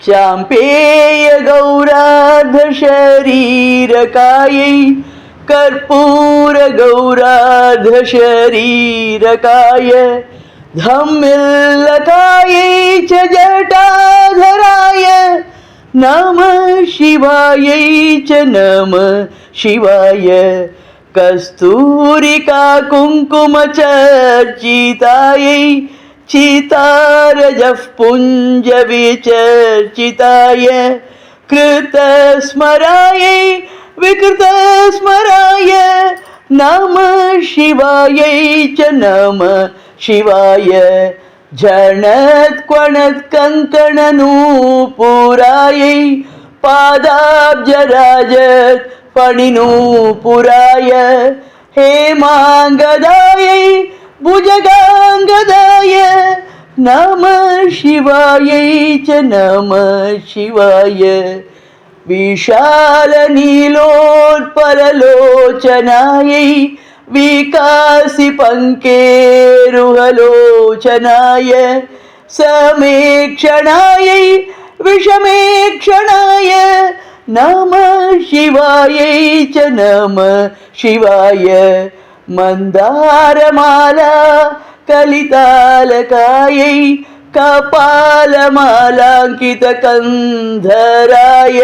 शाम्पेय गौरार्ध शरीरकायै कर्पूर गौरार्ध शरीरकाय धम्मिल्लकायै च जटाधराय नमः शिवायै च नमः शिवाय कस्तूरिका कुङ्कुमचर्चितायै चितारजः पुञ्जविचर्चिताय कृतस्मरायै विकृतस्मराय नमः शिवायै च नमः शिवाय झणत्क्वणत्कङ्कणनूपुरायै पादाब्जराजत् फणिनूपुराय हेमाङ्गदायै भुजगाङ्गदाय नमः शिवायै च नमः शिवाय विशालनीलोत्पललोचनायै विकासिपङ्केरुहलोचनाय समेक्षणायै विषमेक्षणाय नमः शिवायै च नमः शिवाय मन्दारमाला कलितालकायै कपालमालाङ्कितकन्धराय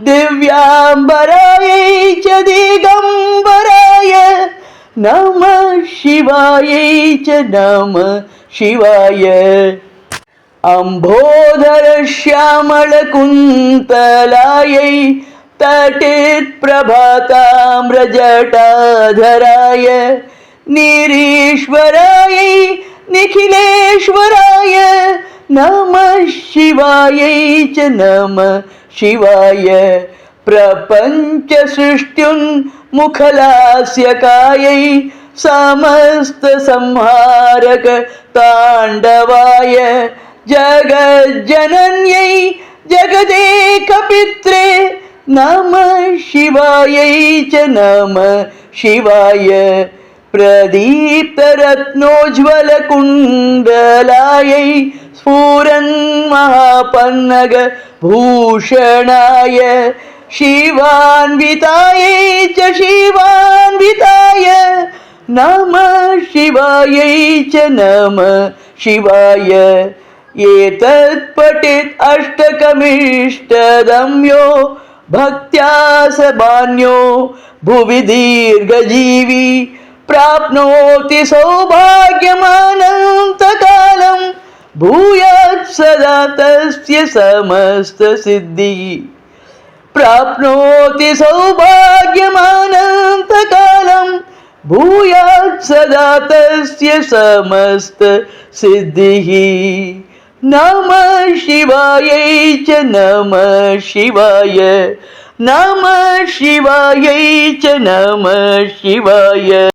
दिव्याम्बरायै च दिगम्बराय नमः शिवायै च नमः शिवाय अम्भोधरश्यामलकुन्तलायै तटित्प्रभाताम्रजटाधराय निरीश्वरायै निखिलेश्वराय नमः शिवायै च नमः शिवाय प्रपञ्चसृष्ट्युन्मुखलास्यकायै समस्तसंहारक ताण्डवाय जगज्जनन्यै जगदेकपित्रे नमः शिवायै च नमः शिवाय प्रदीप्तरत्नोज्ज्वलकुण्डलायै स्फुरन्महापन्नगभूषणाय शिवान्वितायै च शिवान्विताय नमः शिवायै च नमः शिवाय एतत्पठेत् अष्टकमिष्टदम्यो भक्त्या स मान्यो भुवि दीर्घजीवी प्राप्नोति सौभाग्यमनन्तकालं भूयात् सदा तस्य समस्तसिद्धिः प्राप्नोति सौभाग्यमनन्तकालं भूयात् सदा तस्य समस्तसिद्धिः नमः शिवायै च नमः शिवाय नमः शिवायै च नमः शिवाय।